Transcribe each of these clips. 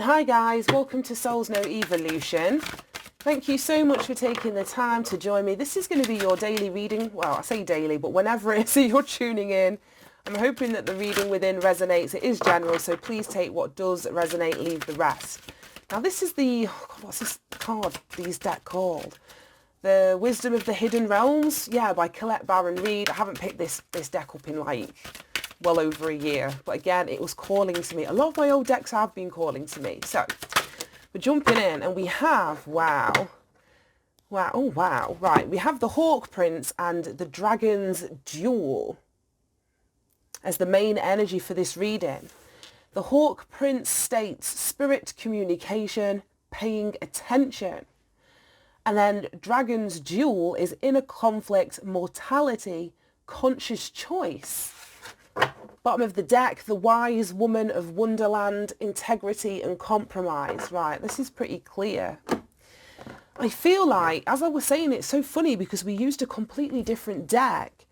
Hi guys, welcome to Souls Know Evolution. Thank you so much for taking the time to join me. This is going to be your daily reading. Well, I say daily, but whenever it is you're tuning in, I'm hoping that the reading within resonates. It is general, so please take what does resonate, leave the rest. Now this is the, what's this card, these deck called? The Wisdom of the Hidden Realms, yeah, by Colette Baron Reid. I haven't picked this deck up in like well over a year, but again, it was calling to me. A lot of my old decks have been calling to me. So we're jumping in and we have, wow, right, we have the Hawk Prince and the Dragon's Duel as the main energy for this reading. The Hawk Prince states spirit communication, paying attention. And then Dragon's Duel is inner conflict, mortality, conscious choice. Bottom of the deck, the wise woman of Wonderland, integrity and compromise. Right, this is pretty clear. I feel like, as I was saying, it's so funny because we used a completely different deck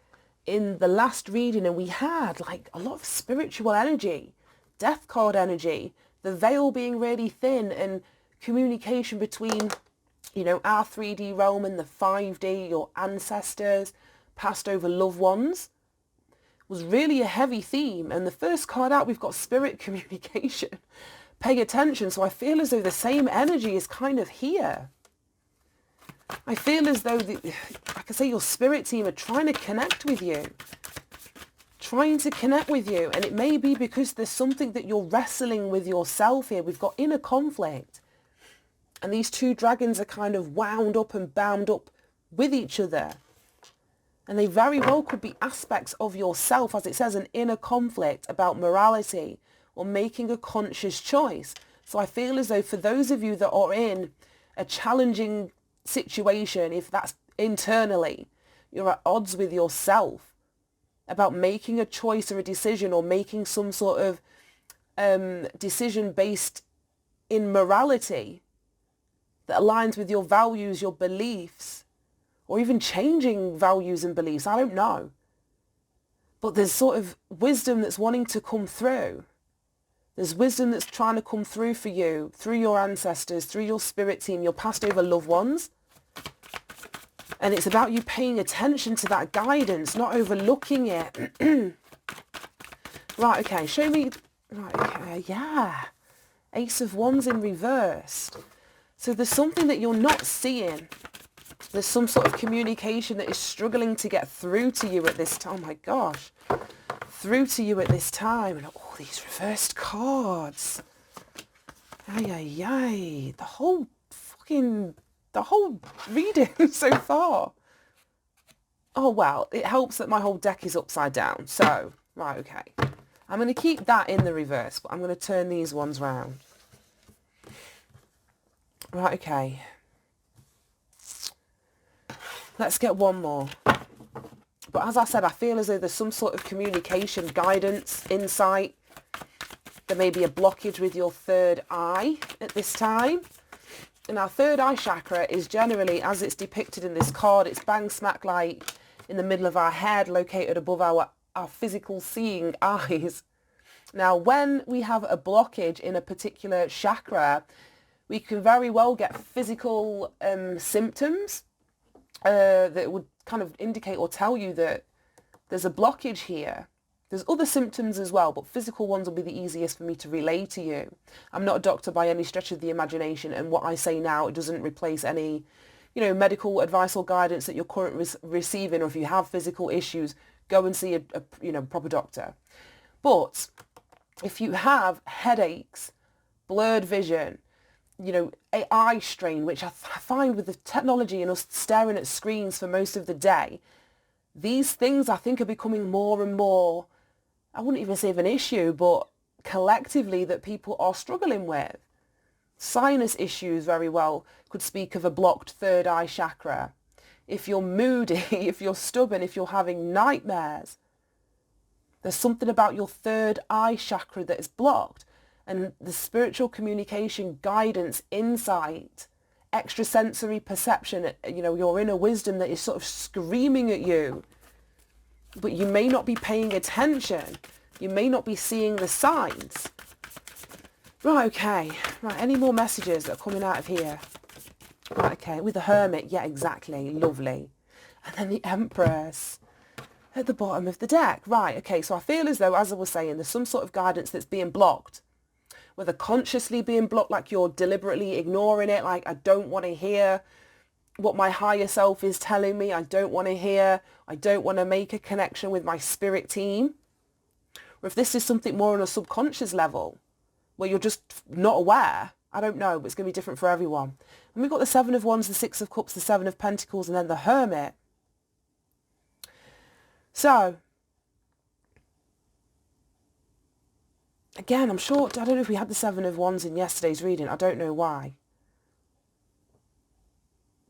in the last reading and we had like a lot of spiritual energy, death card energy, the veil being really thin and communication between, you know, our 3D realm and the 5D, your ancestors, passed over loved ones, was really a heavy theme. And the first card out, we've got spirit communication. Pay attention. So I feel as though the same energy is kind of here. I feel as though, like I say, your spirit team are trying to connect with you. And it may be because there's something that you're wrestling with yourself here. We've got inner conflict. And these two dragons are kind of wound up and bound up with each other. And they very well could be aspects of yourself, as it says, an inner conflict about morality or making a conscious choice. So I feel as though for those of you that are in a challenging situation, if that's internally, you're at odds with yourself about making a choice or a decision or making some sort of decision based in morality that aligns with your values, your beliefs, or even changing values and beliefs. I don't know. But there's sort of wisdom that's wanting to come through. There's wisdom that's trying to come through for you, through your ancestors, through your spirit team, your passed over loved ones. And it's about you paying attention to that guidance, not overlooking it. Right, okay, show me. Right, okay, yeah. Ace of Wands in reversed. So there's something that you're not seeing. There's some sort of communication that is struggling to get through to you at this time. Oh my gosh. Through to you at this time. And all these reversed cards. Ay, ay, ay. The whole reading so far. Oh, well, it helps that my whole deck is upside down. So, right, okay. I'm going to keep that in the reverse, but I'm going to turn these ones round. Right, okay. Let's get one more. But as I said, I feel as though there's some sort of communication, guidance, insight. There may be a blockage with your third eye at this time. And our third eye chakra is generally, as it's depicted in this card, it's bang smack like in the middle of our head, located above our physical seeing eyes. Now, when we have a blockage in a particular chakra, we can very well get physical symptoms that would kind of indicate or tell you that there's a blockage here. There's other symptoms as well, but physical ones will be the easiest for me to relay to you. I'm not a doctor by any stretch of the imagination, and what I say now, it doesn't replace any, you know, medical advice or guidance that you're currently receiving, or if you have physical issues, go and see a proper doctor. But if you have headaches, blurred vision, you know, eye strain, which I find with the technology and us staring at screens for most of the day, these things I think are becoming more and more, I wouldn't even say of an issue, but collectively that people are struggling with. Sinus issues very well could speak of a blocked third eye chakra. If you're moody, if you're stubborn, if you're having nightmares, there's something about your third eye chakra that is blocked. And the spiritual communication, guidance, insight, extrasensory perception, you know, your inner wisdom that is sort of screaming at you. But you may not be paying attention. You may not be seeing the signs. Right, okay. Right, any more messages that are coming out of here? Right, okay. With the Hermit, yeah, exactly. Lovely. And then the Empress at the bottom of the deck. Right, okay. So I feel as though, as I was saying, there's some sort of guidance that's being blocked. Whether consciously being blocked, like you're deliberately ignoring it, like I don't want to hear what my higher self is telling me. I don't want to hear. I don't want to make a connection with my spirit team. Or if this is something more on a subconscious level, where you're just not aware. I don't know, but it's going to be different for everyone. And we've got the Seven of Wands, the Six of Cups, the Seven of Pentacles, and then the Hermit. So, again, I'm sure, I don't know if we had the Seven of Wands in yesterday's reading. I don't know why.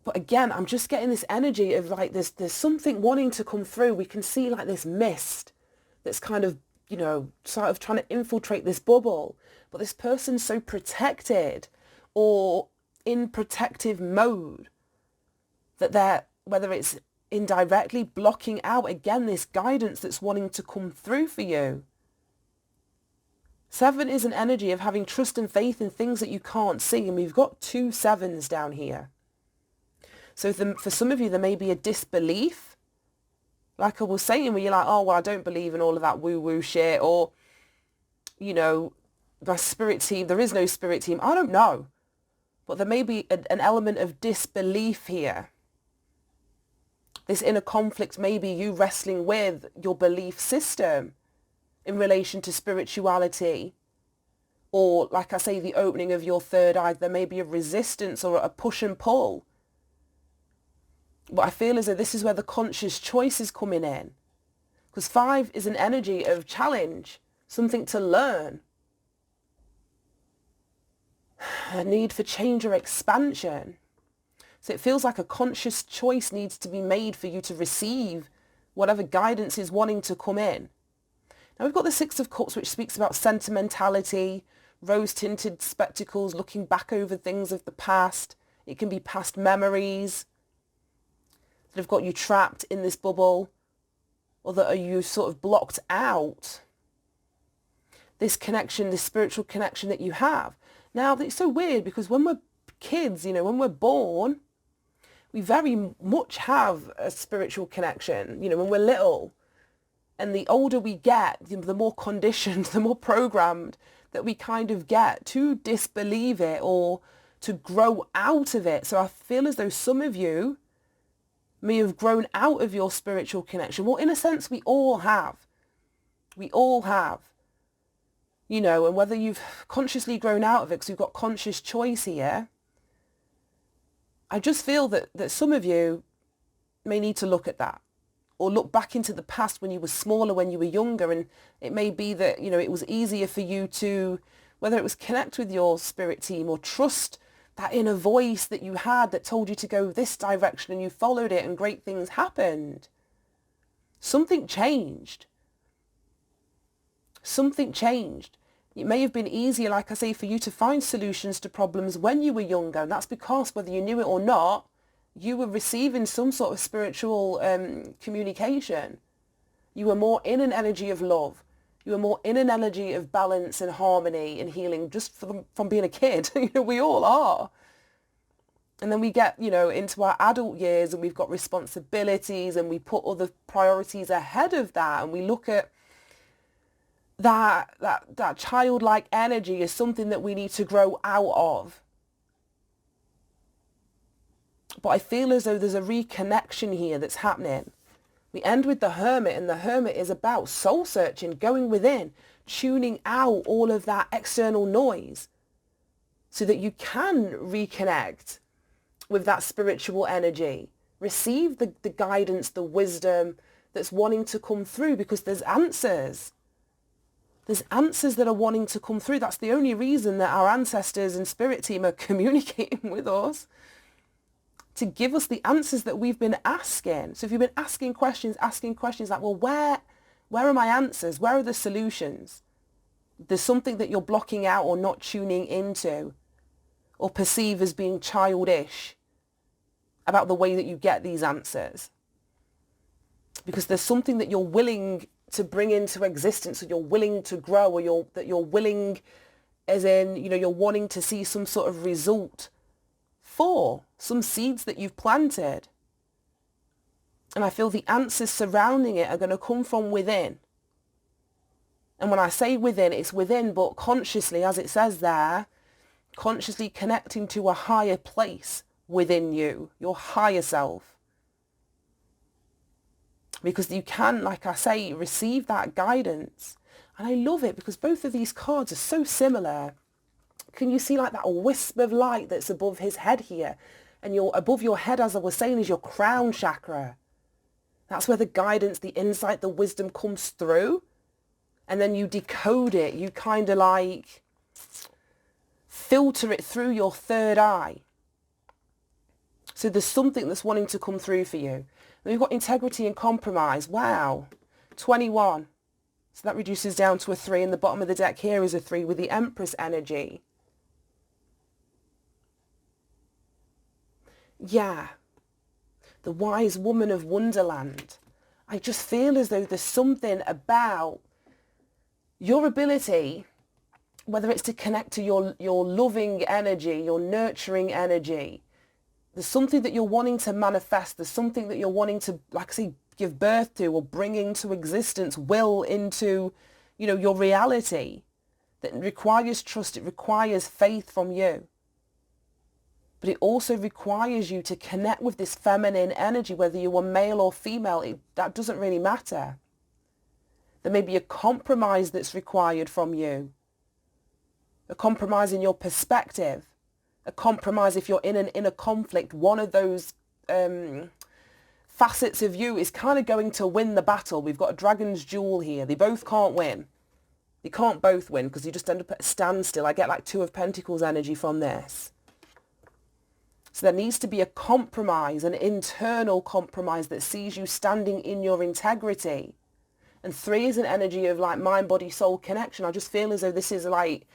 But again, I'm just getting this energy of like there's something wanting to come through. We can see like this mist that's kind of, sort of trying to infiltrate this bubble. But this person's so protected or in protective mode that they're, whether it's indirectly blocking out, again, this guidance that's wanting to come through for you. Seven is an energy of having trust and faith in things that you can't see. And we've got 2 sevens down here. So for some of you, there may be a disbelief. Like I was saying, where you're like, oh, well, I don't believe in all of that woo-woo shit. Or, my spirit team, there is no spirit team. I don't know. But there may be an element of disbelief here. This inner conflict may be you wrestling with your belief system in relation to spirituality. Or, like I say, the opening of your third eye. There may be a resistance or a push and pull. But I feel as though this is where the conscious choice is coming in. Because 5 is an energy of challenge, something to learn. A need for change or expansion. So it feels like a conscious choice needs to be made for you to receive whatever guidance is wanting to come in. Now we've got the 6 of Cups, which speaks about sentimentality, rose-tinted spectacles, looking back over things of the past. It can be past memories that have got you trapped in this bubble, or that are you sort of blocked out this connection, this spiritual connection that you have. Now, it's so weird because when we're kids, when we're born, we very much have a spiritual connection, when we're little. And the older we get, the more conditioned, the more programmed that we kind of get to disbelieve it or to grow out of it. So I feel as though some of you may have grown out of your spiritual connection. Well, in a sense, we all have. We all have. And whether you've consciously grown out of it, because we've got conscious choice here, I just feel that some of you may need to look at that. Or look back into the past when you were smaller, when you were younger, and it may be that, it was easier for you to, whether it was connect with your spirit team or trust that inner voice that you had that told you to go this direction and you followed it and great things happened. Something changed. Something changed. It may have been easier, like I say, for you to find solutions to problems when you were younger. And that's because whether you knew it or not, you were receiving some sort of spiritual communication. You were more in an energy of love. You were more in an energy of balance and harmony and healing just from being a kid. We all are. And then we get, into our adult years and we've got responsibilities and we put other priorities ahead of that. And we look at that childlike energy as something that we need to grow out of. But I feel as though there's a reconnection here that's happening. We end with the Hermit, and the Hermit is about soul searching, going within, tuning out all of that external noise so that you can reconnect with that spiritual energy. Receive the guidance, the wisdom that's wanting to come through, because there's answers. There's answers that are wanting to come through. That's the only reason that our ancestors and spirit team are communicating with us, to give us the answers that we've been asking. So if you've been asking questions like, well, where are my answers? Where are the solutions? There's something that you're blocking out or not tuning into or perceive as being childish about the way that you get these answers. Because there's something that you're willing to bring into existence, or you're willing to grow, or that you're willing as in, you know, you're wanting to see some sort of result for some seeds that you've planted. And I feel the answers surrounding it are going to come from within. And when I say within, it's within, but consciously, as it says there, consciously connecting to a higher place within you, your higher self. Because you can, like I say, receive that guidance. And I love it because both of these cards are so similar. Can you see like that wisp of light that's above his head here? And above your head, as I was saying, is your crown chakra. That's where the guidance, the insight, the wisdom comes through. And then you decode it. You kind of like filter it through your third eye. So there's something that's wanting to come through for you. And we've got integrity and compromise. Wow. 21. So that reduces down to a 3. And the bottom of the deck here is a 3 with the Empress energy. Yeah. The wise woman of Wonderland. I just feel as though there's something about your ability, whether it's to connect to your loving energy, your nurturing energy. There's something that you're wanting to manifest. There's something that you're wanting to, like I say, give birth to or bring into existence, will into, you know, your reality. That requires trust. It requires faith from you. But it also requires you to connect with this feminine energy, whether you are male or female. That doesn't really matter. There may be a compromise that's required from you. A compromise in your perspective. A compromise if you're in an inner conflict. One of those facets of you is kind of going to win the battle. We've got a dragon's jewel here. They both can't win. They can't both win because you just end up at a standstill. I get like 2 of Pentacles energy from this. So there needs to be a compromise, an internal compromise that sees you standing in your integrity. And 3 is an energy of like mind, body, soul connection. I just feel as though this is like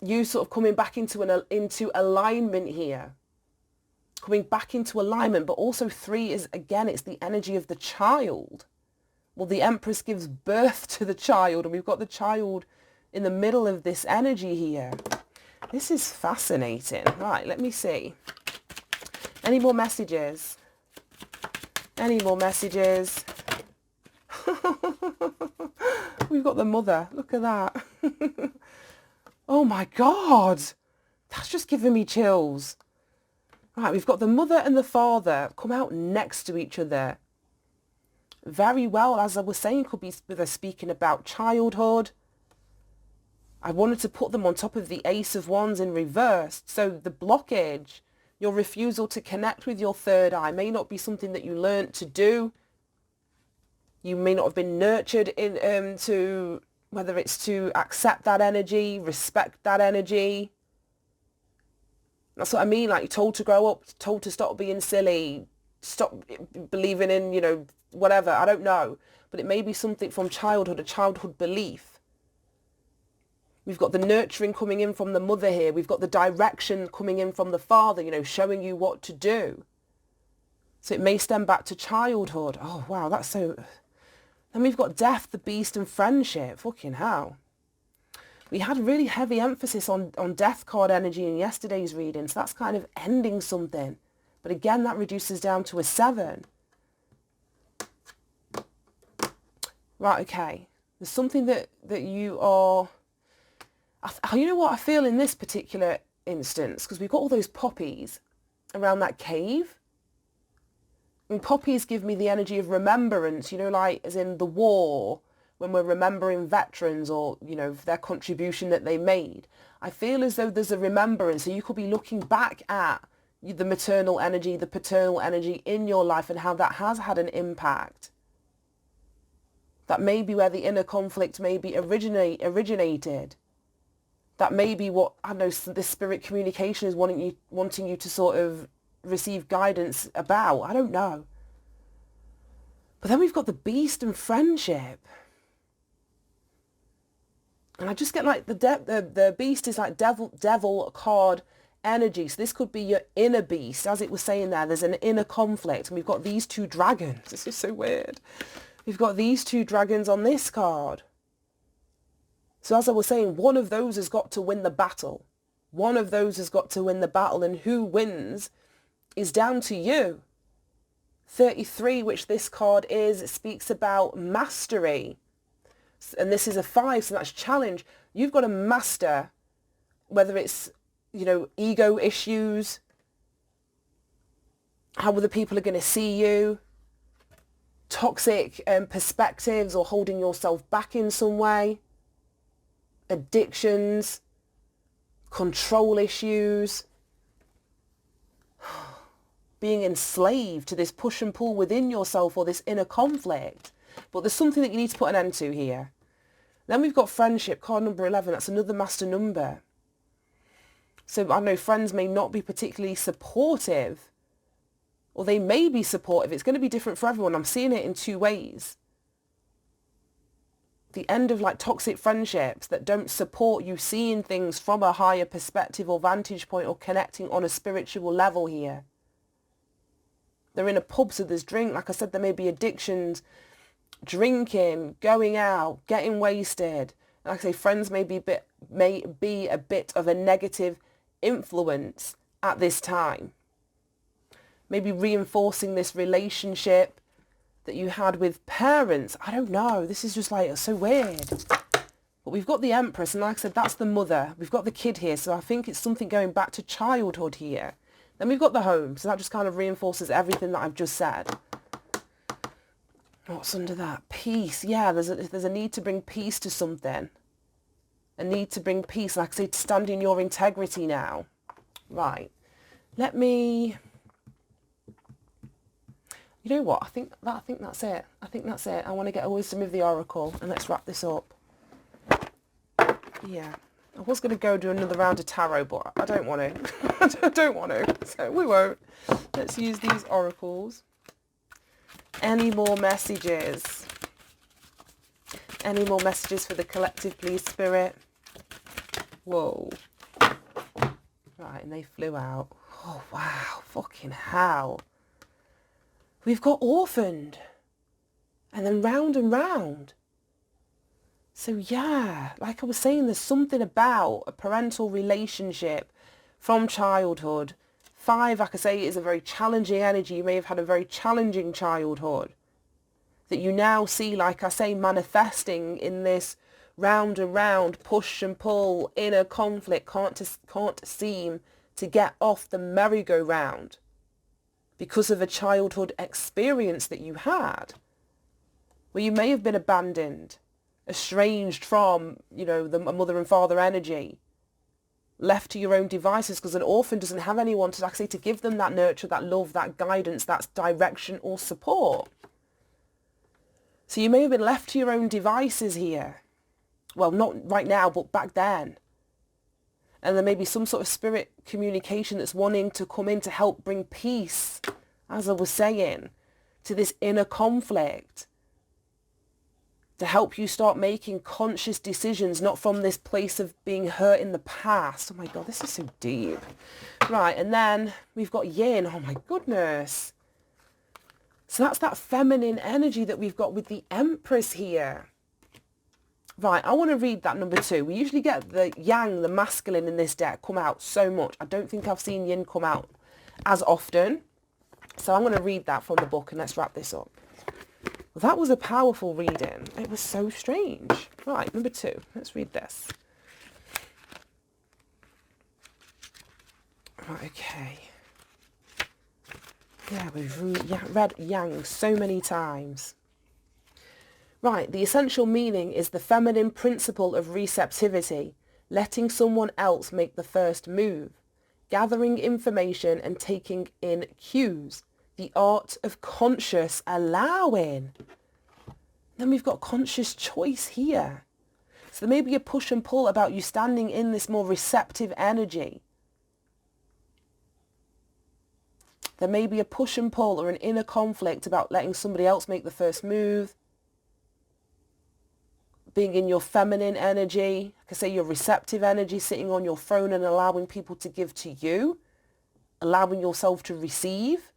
you sort of coming back into alignment here. Coming back into alignment. But also 3 is, again, it's the energy of the child. Well, the Empress gives birth to the child. And we've got the child in the middle of this energy here. This is fascinating. Right, let me see. Any more messages? Any more messages? We've got the mother. Look at that. Oh my God. That's just giving me chills. Right, we've got the mother and the father come out next to each other. Very well, as I was saying, could be with us speaking about childhood. I wanted to put them on top of the Ace of Wands in reverse. So the blockage, your refusal to connect with your third eye may not be something that you learnt to do. You may not have been nurtured to, whether it's to accept that energy, respect that energy. That's what I mean, like you're told to grow up, told to stop being silly, stop believing in, you know, whatever, I don't know. But it may be something from childhood, a childhood belief. We've got the nurturing coming in from the mother here. We've got the direction coming in from the father, you know, showing you what to do. So it may stem back to childhood. Oh, wow, that's so... Then we've got death, the beast, and friendship. Fucking hell. We had really heavy emphasis on death card energy in yesterday's reading. So that's kind of ending something. But again, that reduces down to a 7. Right, okay. There's something that you are... you know what I feel in this particular instance? Because we've got all those poppies around that cave. And poppies give me the energy of remembrance, you know, like as in the war, when we're remembering veterans or, you know, their contribution that they made. I feel as though there's a remembrance. So you could be looking back at the maternal energy, the paternal energy in your life and how that has had an impact. That may be where the inner conflict may be originated. That may be what, I don't know, this spirit communication is wanting you to sort of receive guidance about. I don't know. But then we've got the beast and friendship. And I just get like the beast is like devil card energy. So this could be your inner beast. As it was saying there, there's an inner conflict. And we've got these 2 dragons. This is so weird. We've got these 2 dragons on this card. So as I was saying, one of those has got to win the battle. One of those has got to win the battle, and who wins is down to you. 33, which this card is, it speaks about mastery. And this is a 5, so that's challenge. You've got to master, whether it's, ego issues, how other people are going to see you, toxic perspectives or holding yourself back in some way, addictions, control issues, being enslaved to this push and pull within yourself or this inner conflict. But there's something that you need to put an end to here. Then we've got friendship, card number 11. That's another master number. So I know friends may not be particularly supportive, or they may be supportive. It's going to be different for everyone. I'm seeing it in 2 ways. The end of toxic friendships that don't support you seeing things from a higher perspective or vantage point or connecting on a spiritual level here. They're in a pub, so there's drink. Like I said, there may be addictions, drinking, going out, getting wasted. Like I say, friends may be a bit of a negative influence at this time. Maybe reinforcing this relationship that you had with parents. I don't know. This is just so weird. But we've got the Empress, and like I said, that's the mother. We've got the kid here, so I think it's something going back to childhood here. Then we've got the home, so that just kind of reinforces everything that I've just said. What's under that? Peace. Yeah, there's a need to bring peace to something. A need to bring peace, like I say, to stand in your integrity now. Right. Let me... You know what? I think that's it. I want to get a wisdom of the oracle, and let's wrap this up. Yeah. I was going to go do another round of tarot, but I don't want to. I don't want to, so we won't. Let's use these oracles. Any more messages? Any more messages for the collective, please, Spirit? Whoa. Right, and they flew out. Oh, wow. Fucking hell. We've got orphaned. And then round and round. So yeah, like I was saying, there's something about a parental relationship from childhood. 5, like I say, is a very challenging energy. You may have had a very challenging childhood that you now see, like I say, manifesting in this round and round, push and pull, inner conflict, can't seem to get off the merry-go-round because of a childhood experience that you had where you may have been abandoned, estranged from, the mother and father energy, left to your own devices, because an orphan doesn't have anyone to actually to give them that nurture, that love, that guidance, that direction or support. So you may have been left to your own devices here. Well, not right now, but back then. And there may be some sort of spirit communication that's wanting to come in to help bring peace, as I was saying, to this inner conflict, to help you start making conscious decisions, not from this place of being hurt in the past. Oh my God, this is so deep. Right, and then we've got yin. Oh my goodness. So that's that feminine energy that we've got with the Empress here. Right, I want to read that number 2. We usually get the yang, the masculine in this deck, come out so much. I don't think I've seen yin come out as often. So I'm going to read that from the book, and let's wrap this up. Well, that was a powerful reading. It was so strange. Right, number 2. Let's read this. Right, okay. Yeah, we've read yang so many times. Right, the essential meaning is the feminine principle of receptivity, letting someone else make the first move, gathering information and taking in cues, the art of conscious allowing. Then we've got conscious choice here. So there may be a push and pull about you standing in this more receptive energy. There may be a push and pull or an inner conflict about letting somebody else make the first move, being in your feminine energy, like I say, your receptive energy, sitting on your throne and allowing people to give to you, allowing yourself to receive.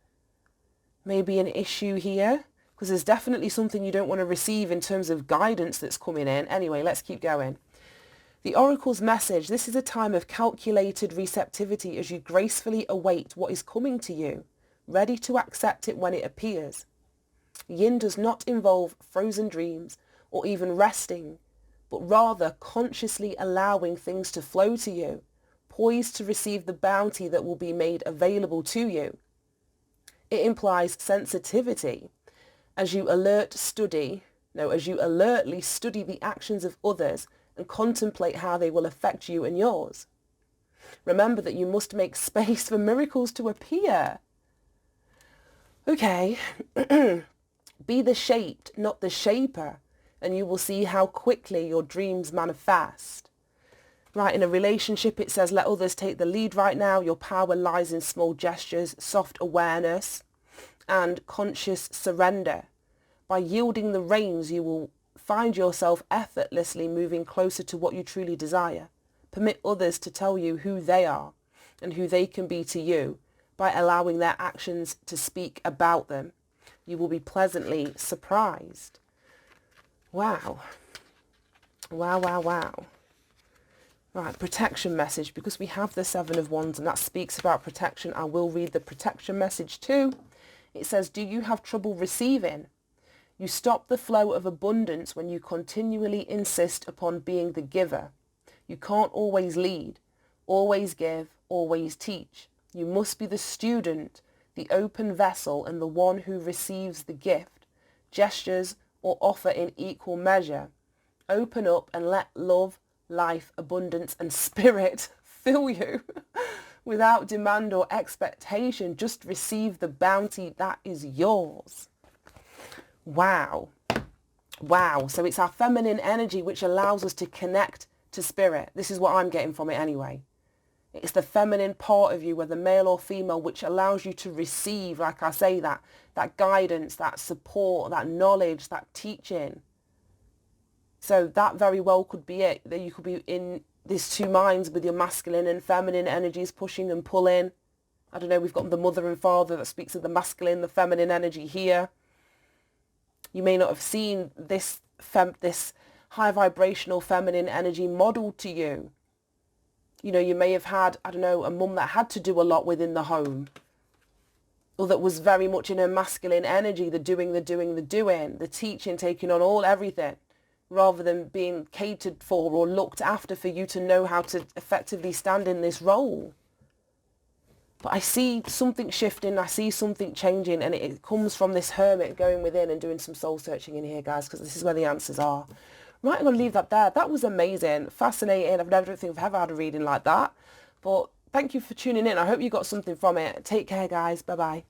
Maybe an issue here, because there's definitely something you don't want to receive in terms of guidance that's coming in. Anyway, let's keep going. The oracle's message, this is a time of calculated receptivity as you gracefully await what is coming to you, ready to accept it when it appears. Yin does not involve frozen dreams or even resting, but rather consciously allowing things to flow to you, poised to receive the bounty that will be made available to you. It implies sensitivity as you alertly study the actions of others and contemplate how they will affect you and yours. Remember that you must make space for miracles to appear. Okay, be the shaped, not the shaper, and you will see how quickly your dreams manifest. Right, in a relationship, it says, let others take the lead right now. Your power lies in small gestures, soft awareness, and conscious surrender. By yielding the reins, you will find yourself effortlessly moving closer to what you truly desire. Permit others to tell you who they are and who they can be to you by allowing their actions to speak about them. You will be pleasantly surprised. Wow. Wow, wow, wow. Right, protection message, because we have the Seven of Wands and that speaks about protection. I will read the protection message too. It says, do you have trouble receiving? You stop the flow of abundance when you continually insist upon being the giver. You can't always lead, always give, always teach. You must be the student, the open vessel, and the one who receives the gift, gestures, or offer in equal measure. Open up and let love, life, abundance, and spirit fill you without demand or expectation. Just receive the bounty that is yours. Wow. Wow. So it's our feminine energy which allows us to connect to spirit. This is what I'm getting from it anyway. It's the feminine part of you, whether male or female, which allows you to receive, like I say, that guidance, that support, that knowledge, that teaching. So that very well could be it. That you could be in these two minds with your masculine and feminine energies pushing and pulling. I don't know, we've got the mother and father that speaks of the masculine, the feminine energy here. You may not have seen this high vibrational feminine energy modeled to you. You know, you may have had, I don't know, a mum that had to do a lot within the home, or that was very much in her masculine energy, the doing, the teaching, taking on everything, rather than being catered for or looked after for you to know how to effectively stand in this role. But I see something shifting, I see something changing, and it comes from this hermit going within and doing some soul searching in here, guys, because this is where the answers are. Right, I'm going to leave that there. That was amazing, fascinating. I don't think I've ever had a reading like that. But thank you for tuning in. I hope you got something from it. Take care, guys. Bye-bye.